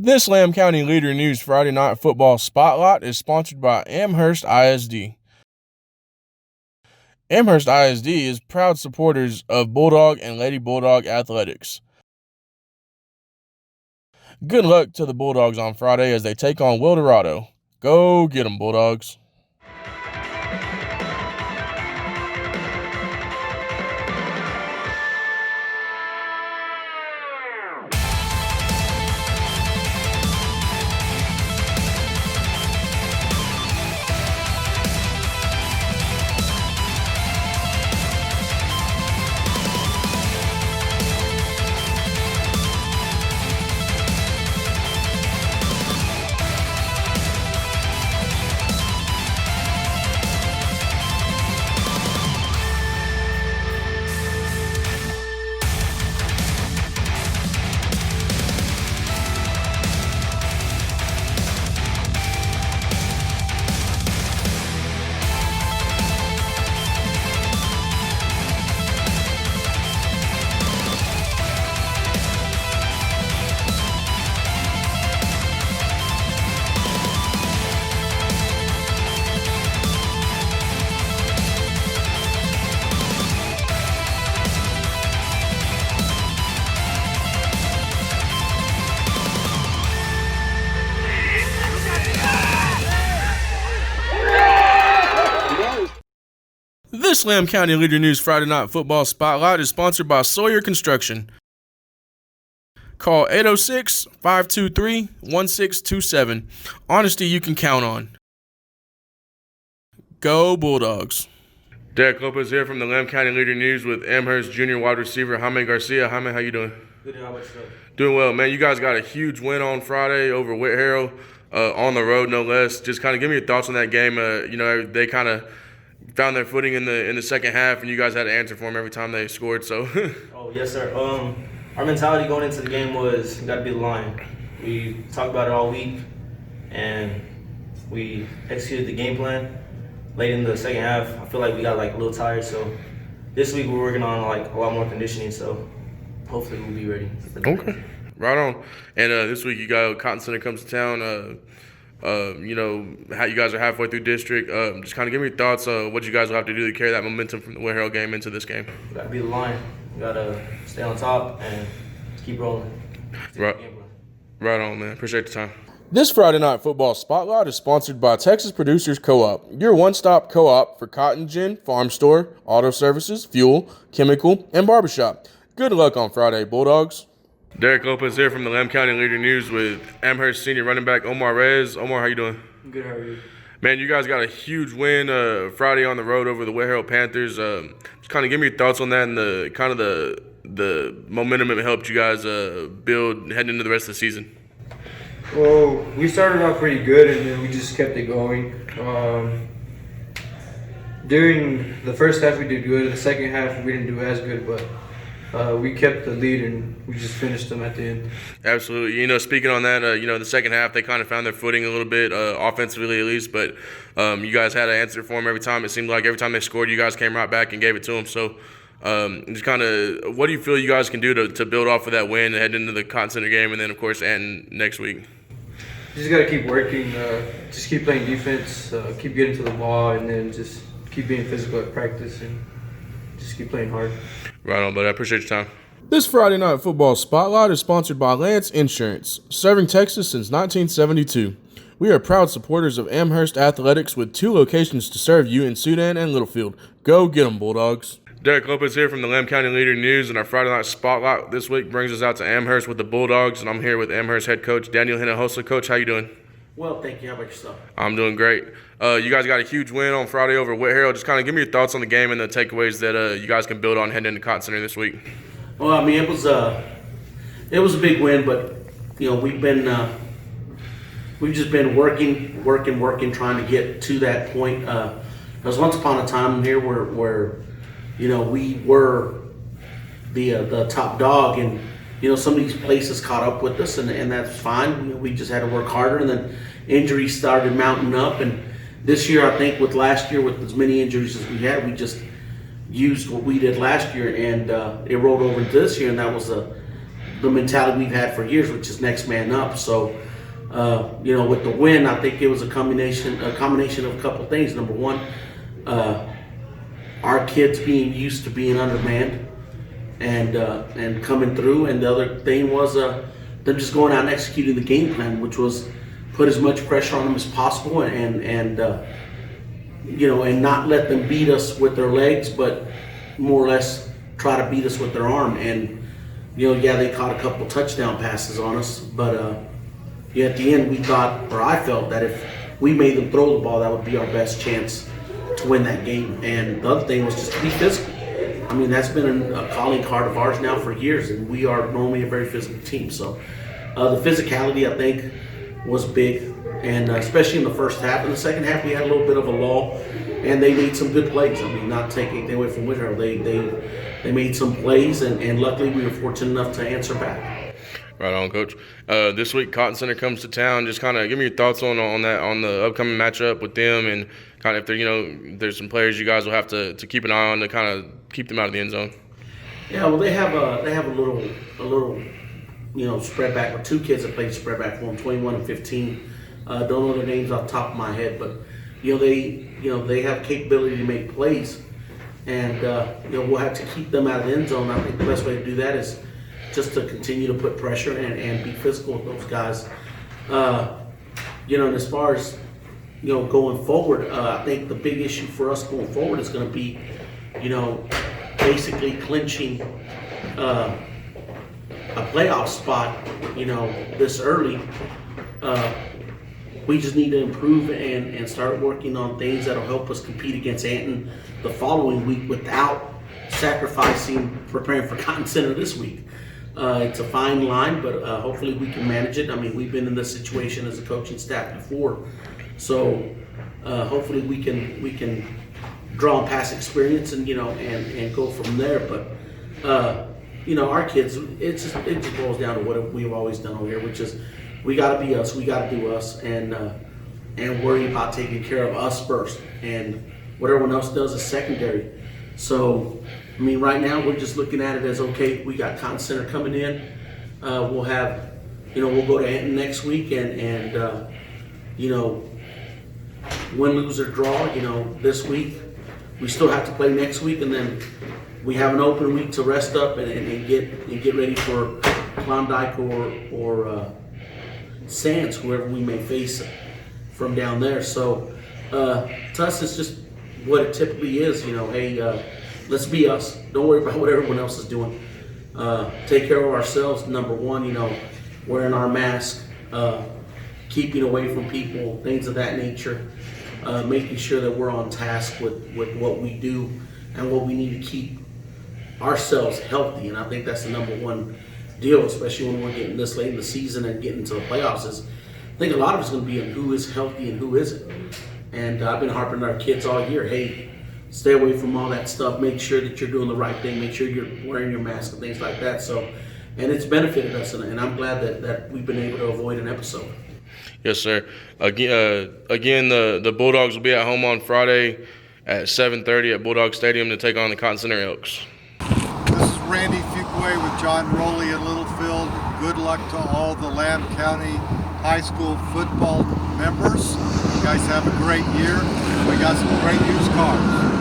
This Lamb County Leader News Friday Night Football Spotlight is sponsored by Amherst ISD. Amherst ISD is proud supporters of Bulldog and Lady Bulldog athletics. Good luck to the Bulldogs on Friday as they take on Whitharral. Go get 'em, Bulldogs. This Lamb County Leader News Friday Night Football Spotlight is sponsored by Sawyer Construction. Call 806-523-1627. Honesty you can count on. Go Bulldogs. Derek Lopez here from the Lamb County Leader News with Amherst Jr. wide receiver Jaime Garcia. Jaime, how you doing? Good, how about yourself? Doing well, man. You guys got a huge win on Friday over Whitharral, on the road, no less. Just kind of give me your thoughts on that game. They kind of found their footing in the second half, and you guys had to answer for them every time they scored. So. Oh yes, sir. Our mentality going into the game was we got to be the lion. We talked about it all week, and we executed the game plan. Late in the second half, I feel like we got a little tired. So this week we're working on a lot more conditioning. So hopefully we'll be ready. Okay, right on. And this week you got Cotton Center comes to town. How you guys are halfway through district. Just kind of give me your thoughts on what you guys will have to do to carry that momentum from the Whitharral game into this game. We got to be the lion. We got to stay on top and keep rolling. Right on, man. Appreciate the time. This Friday Night Football Spotlight is sponsored by Texas Producers Co-op, your one-stop co-op for cotton gin, farm store, auto services, fuel, chemical, and barbershop. Good luck on Friday, Bulldogs. Derek Lopez here from the Lamb County Leader News with Amherst senior running back Omar Reyes. Omar, how you doing? I'm good, how are you? Man, you guys got a huge win Friday on the road over the Whitharral Panthers. Just kind of give me your thoughts on that and the momentum it helped you guys build heading into the rest of the season. Well, we started off pretty good, and then we just kept it going. During the first half, we did good. In the second half, we didn't do as good, but we kept the lead, and we just finished them at the end. Absolutely. Speaking on that, the second half, they kind of found their footing a little bit, offensively at least, but you guys had to answer for them every time. It seemed like every time they scored, you guys came right back and gave it to them. So just kind of, what do you feel you guys can do to build off of that win and head into the Cotton Center game and then, of course, and next week? Just got to keep working, just keep playing defense, keep getting to the ball, and then just keep being physical at practice and just keep playing hard. Right on, buddy. I appreciate your time. This Friday Night Football Spotlight is sponsored by Lance Insurance, serving Texas since 1972. We are proud supporters of Amherst Athletics with 2 locations to serve you in Sudan and Littlefield. Go get 'em, Bulldogs. Derek Lopez here from the Lamb County Leader News, and our Friday Night Spotlight this week brings us out to Amherst with the Bulldogs, and I'm here with Amherst Head Coach Daniel Hinojosa. Coach, how you doing? Well, thank you. How about yourself? I'm doing great. You guys got a huge win on Friday over Whitharral. Just kind of give me your thoughts on the game and the takeaways that you guys can build on heading into Cotton Center this week. Well, I mean, it was a big win, but we've just been working, trying to get to that point. There was once upon a time here where we were the top dog, and some of these places caught up with us, and that's fine. We just had to work harder, and then injuries started mounting up. And this year, I think with last year, with as many injuries as we had, we just used what we did last year, and it rolled over into this year, and that was the mentality we've had for years, which is next man up. So, with the win, I think it was a combination of a couple of things. Number one, our kids being used to being undermanned and coming through, and the other thing was them just going out and executing the game plan, which was put as much pressure on them as possible and not let them beat us with their legs, but more or less try to beat us with their arm. And they caught a couple touchdown passes on us, but at the end we thought, or I felt, that if we made them throw the ball, that would be our best chance to win that game. And the other thing was just to be physical. I mean, that's been a calling card of ours now for years, and we are normally a very physical team. So the physicality, I think, was big, and especially in the first half. In the second half, we had a little bit of a lull, and they made some good plays. I mean, not taking anything away from Whitharral. They made some plays, and luckily we were fortunate enough to answer back. Right on, Coach. This week, Cotton Center comes to town. Just kind of give me your thoughts on the upcoming matchup with them, and kind of if there's some players you guys will have to keep an eye on to kind of keep them out of the end zone. Yeah, well, they have a little spread back with two kids that played spread back for them, 21 and 15. Don't know their names off the top of my head, but they have capability to make plays, and we'll have to keep them out of the end zone. I think the best way to do that is just to continue to put pressure and be physical with those guys. And as far as going forward, I think the big issue for us going forward is going to be, basically clinching a playoff spot, this early. We just need to improve and start working on things that'll help us compete against Anton the following week without sacrificing preparing for Cotton Center this week. It's a fine line, but hopefully we can manage it. I mean, we've been in this situation as a coaching staff before, so hopefully we can draw on past experience and and go from there. But our kids, it just boils down to what we've always done over here, which is we got to be us, we got to do us, and worry about taking care of us first, and what everyone else does is secondary. So, I mean, right now we're just looking at it as, okay, we got Cotton Center coming in. We'll have, we'll go to Anton next week and win, lose, or draw, this week. We still have to play next week, and then we have an open week to rest up and get ready for Klondike or Sands, whoever we may face from down there. So to us, it's just what it typically is. Hey, let's be us. Don't worry about what everyone else is doing. Take care of ourselves. Number one, wearing our mask, keeping away from people, things of that nature. Making sure that we're on task with what we do and what we need to keep ourselves healthy. And I think that's the number one deal, especially when we're getting this late in the season and getting into the playoffs. I think a lot of it's going to be on who is healthy and who isn't. And I've been harping on our kids all year, hey, stay away from all that stuff. Make sure that you're doing the right thing. Make sure you're wearing your mask and things like that. So, and it's benefited us, and I'm glad that we've been able to avoid an episode. Yes, sir. Again, the Bulldogs will be at home on Friday at 7:30 at Bulldog Stadium to take on the Cotton Center Elks. This is Randy Fuqua with John Rowley at Littlefield. Good luck to all the Lamb County High School football members. You guys have a great year. We got some great used cars.